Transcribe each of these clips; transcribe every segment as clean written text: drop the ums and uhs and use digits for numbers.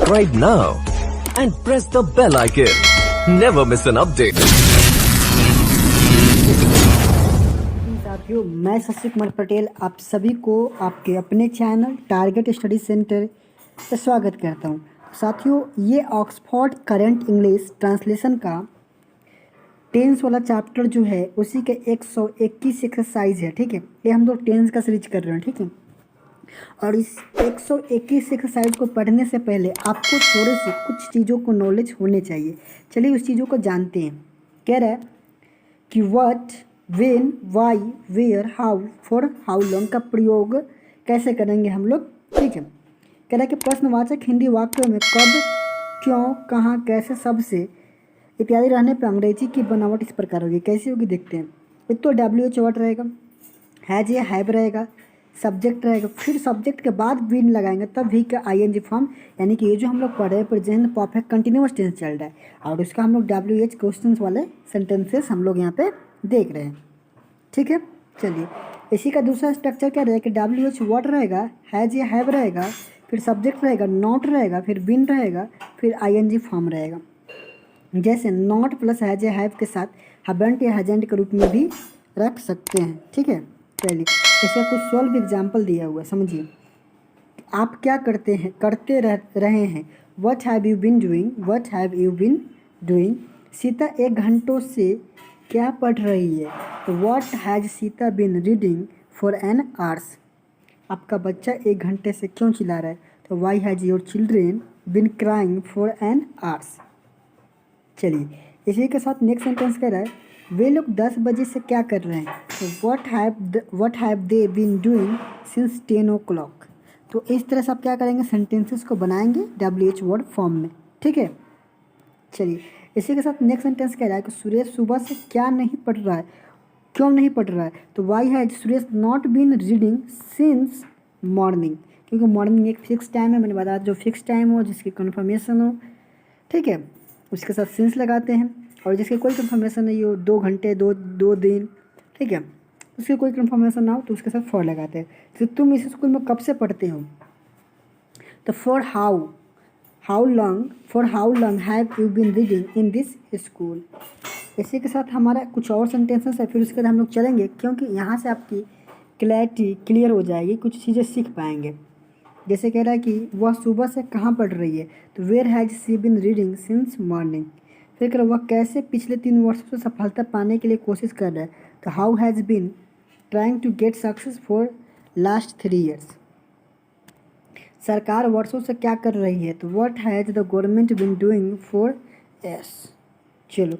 subscribe now and press the bell icon. Never miss an update. साथियों, मैं शशि कुमार पटेल आप सभी को आपके अपने चैनल टारगेट स्टडी सेंटर पर स्वागत करता हूं। साथियों, ये ऑक्सफोर्ड करंट इंग्लिश ट्रांसलेशन का टेंस वाला चैप्टर जो है उसी के 121 एक्सरसाइज है। ठीक है, ये हम लोग टेंस का सीरीज कर रहे हैं। ठीक है, और इस 121 एक्सरसाइज को पढ़ने से पहले आपको थोड़े से कुछ चीज़ों को नॉलेज होने चाहिए। चलिए उस चीज़ों को जानते हैं। कह रहा है कि what, when, why, where, how, for, how long का प्रयोग कैसे करेंगे हम लोग। ठीक है, कह रहा है कि प्रश्नवाचक हिंदी वाक्यों में कब, क्यों, कहाँ, कैसे, सबसे इत्यादि रहने पर अंग्रेजी की बनावट इस प्रकार होगी। कैसी होगी देखते हैं। एक तो WH वर्ड रहेगा, हैज या हैव रहेगा, सब्जेक्ट रहेगा, फिर सब्जेक्ट के बाद बीन लगाएंगे तब भी का ING फॉर्म, यानी कि ये जो हम लोग पढ़ रहे हैं प्रेजेंट परफेक्ट कंटिन्यूअस टेंस चल रहा है और उसका हम लोग WH क्वेश्चंस वाले सेंटेंसेस हम लोग यहाँ पे देख रहे हैं। ठीक है, चलिए इसी का दूसरा स्ट्रक्चर क्या रहेगा कि WH वर्ड रहेगा, हैज या हैव रहेगा, फिर सब्जेक्ट रहेगा, नॉट रहेगा, फिर बीन रहेगा, फिर ING फॉर्म रहेगा। जैसे नॉट प्लस हैज या हैव के साथ हैवेंट या हैजेंट के रूप में भी रख सकते हैं। ठीक है, चलिए इसका कुछ सॉल्व एग्जाम्पल दिया हुआ है, समझिए। आप क्या करते रहे हैं। What have you been doing, what have you been doing. Sita 1 घंटों से क्या पढ़ रही है, तो what has Sita been reading for an hours. आपका बच्चा 1 घंटे से क्यों चिल्ला रहा है, तो why has your children been crying for an hours. चलिए इसी के साथ नेक्स्ट सेंटेंस कह रहा है वे लोग 10 बजे से क्या कर रहे हैं, तो what have they been doing since 10 o'clock। तो इस तरह से आप क्या करेंगे, सेंटेंसेस को बनाएंगे WH वर्ड फॉर्म में। ठीक है, चलिए इसी के साथ नेक्स्ट सेंटेंस कह रहा है कि सुरेश सुबह से क्या नहीं पढ़ रहा है, क्यों नहीं पढ़ रहा है, तो why has Suresh not been reading since morning. क्योंकि मॉर्निंग एक फिक्स टाइम है, मैंने बताया जो फिक्स टाइम हो जिसकी कन्फर्मेशन हो। ठीक है, उसके साथ सिंस लगाते हैं, और जिसकी कोई कंफर्मेशन नहीं हो, 2 घंटे, दो दिन, ठीक है, उसकी कोई कंफर्मेशन ना हो तो उसके साथ फॉर लगाते हैं। तो तुम इस स्कूल में कब से पढ़ते हो, तो for how long have you been reading in this school. इसी के साथ हमारा कुछ और सेंटेंसेस है, फिर उसके बाद हम लोग चलेंगे क्योंकि यहाँ से आपकी क्लैरिटी क्लियर हो जाएगी, कुछ चीज़ें सीख पाएंगे। जैसे कह रहा है कि वह सुबह से कहाँ पढ़ रही है, तो where has she been reading since morning. फिर कह रहा है वह कैसे पिछले 3 वर्षों से सफलता पाने के लिए कोशिश कर रहा है, तो how has been trying to get success for last 3 years। सरकार वर्षों से क्या कर रही है, तो what has the government been doing for us. चलो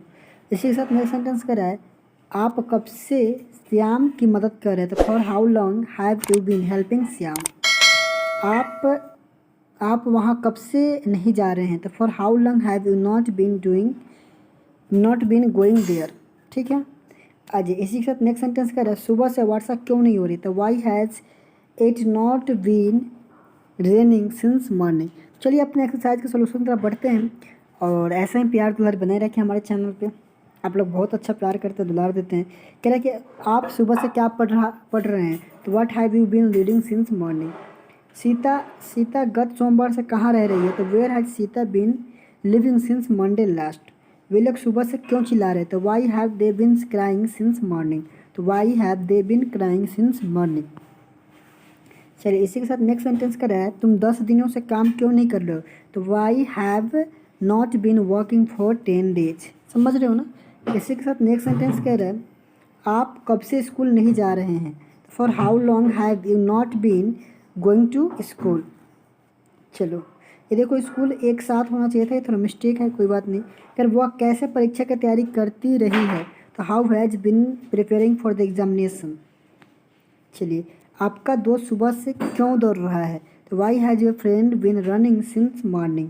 इसी के साथ नेक्स्ट सेंटेंस कर रहा है आप कब से श्याम की मदद कर रहे हैं, तो for how long have you been helping Shyam. आप वहाँ कब से नहीं जा रहे हैं, तो for how long have you not been going there. ठीक है, आज इसी के साथ नेक्स्ट सेंटेंस कर रहा है सुबह से वर्षा क्यों नहीं हो रही, तो why has it not been raining since morning. चलिए अपने एक्सरसाइज के सोल्यूशन तरफ बढ़ते हैं, और ऐसा ही प्यार दुलार बनाए रखें हमारे चैनल पे। आप लोग बहुत अच्छा प्यार करते हैं, दुलार देते हैं। कह रहे हैं कि आप सुबह से क्या पढ़ रहे हैं, तो what have you been reading since morning. Sita गत सोमवार से कहाँ रह रही है, तो where has Sita been living since Monday last. वे लोग सुबह से क्यों चिल्ला रहे, तो why have they been crying since morning, तो why have they been crying since morning. चलिए इसी के साथ नेक्स्ट सेंटेंस का है तुम 10 दिनों से काम क्यों नहीं कर रहे हो, तो why have not been working for 10 days। समझ रहे हो ना। इसी के साथ नेक्स्ट सेंटेंस कह रहा है आप कब से स्कूल नहीं जा रहे हैं, for how long have you not been going to school. चलो ये देखो स्कूल एक साथ होना चाहिए था, ये थोड़ा मिस्टेक है, कोई बात नहीं। फिर वह कैसे परीक्षा की तैयारी करती रही है, तो how has been preparing for the examination. चलिए आपका दोस्त सुबह से क्यों दौड़ रहा है, तो why has your friend been running since morning.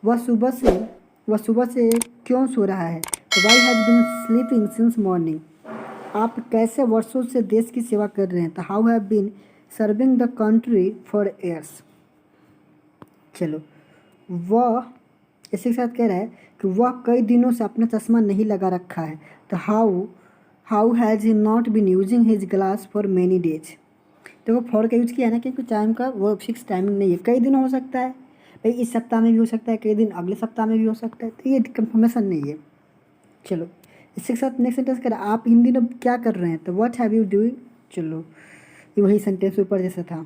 वह सुबह से क्यों सो रहा है, तो why has been sleeping since morning. आप कैसे वर्षों से देश की सेवा कर रहे हैं, तो how have been serving the country for years. चलो वह इसी के साथ कह रहा है कि वह कई दिनों से अपना चश्मा नहीं लगा रखा है, तो how has he not been using his glass for many days. देखो फॉर का यूज़ किया है ना, क्योंकि टाइम का वो फिक्स टाइमिंग नहीं है, कई दिन हो सकता है, भाई इस सप्ताह में भी हो सकता है, कई दिन अगले सप्ताह में भी हो सकता है, तो ये कंफर्मेशन नहीं है। चलो इसके साथ नेक्स्ट सेंटेंस कर, आप इन दिनों क्या कर रहे हैं, तो व्हाट हैव यू डूइंग। चलो ये वही सेंटेंस ऊपर जैसा था।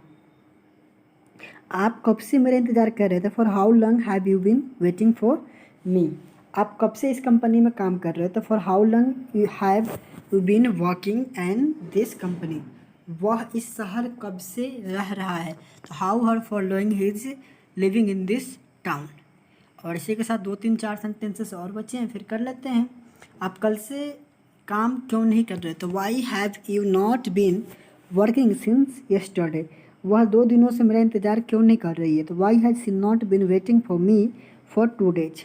आप कब से मेरा इंतज़ार कर रहे थे, for how long have you been waiting for me. आप कब से इस कंपनी में काम कर रहे हो, तो for how long you have you been working in this company. वह इस शहर कब से रह रहा है, तो how her for long he is living in this town. और इसी के साथ 2-3-4 सेंटेंसेस और बचे हैं, फिर कर लेते हैं। आप कल से काम क्यों नहीं कर रहे, तो why have you not been working since yesterday. वह 2 दिनों से मेरा इंतज़ार क्यों नहीं कर रही है, तो why has she not been waiting for me for 2 days।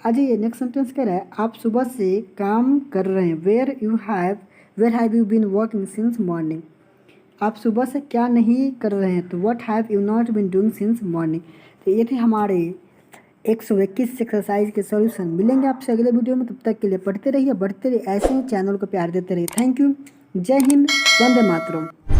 आ जाइए नेक्स्ट सेंटेंस कह रहा है, आप सुबह से काम कर रहे हैं, where have you been working since morning. आप सुबह से क्या नहीं कर रहे हैं, तो what have you not been doing since morning. तो ये थे हमारे 121 एक्सरसाइज के सॉल्यूशन। मिलेंगे आपसे अगले वीडियो में, तब तक के लिए पढ़ते रहिए, बढ़ते रहिए, ऐसे ही चैनल को प्यार देते रहिए। Thank you. जय हिंद, वंदे मातरम।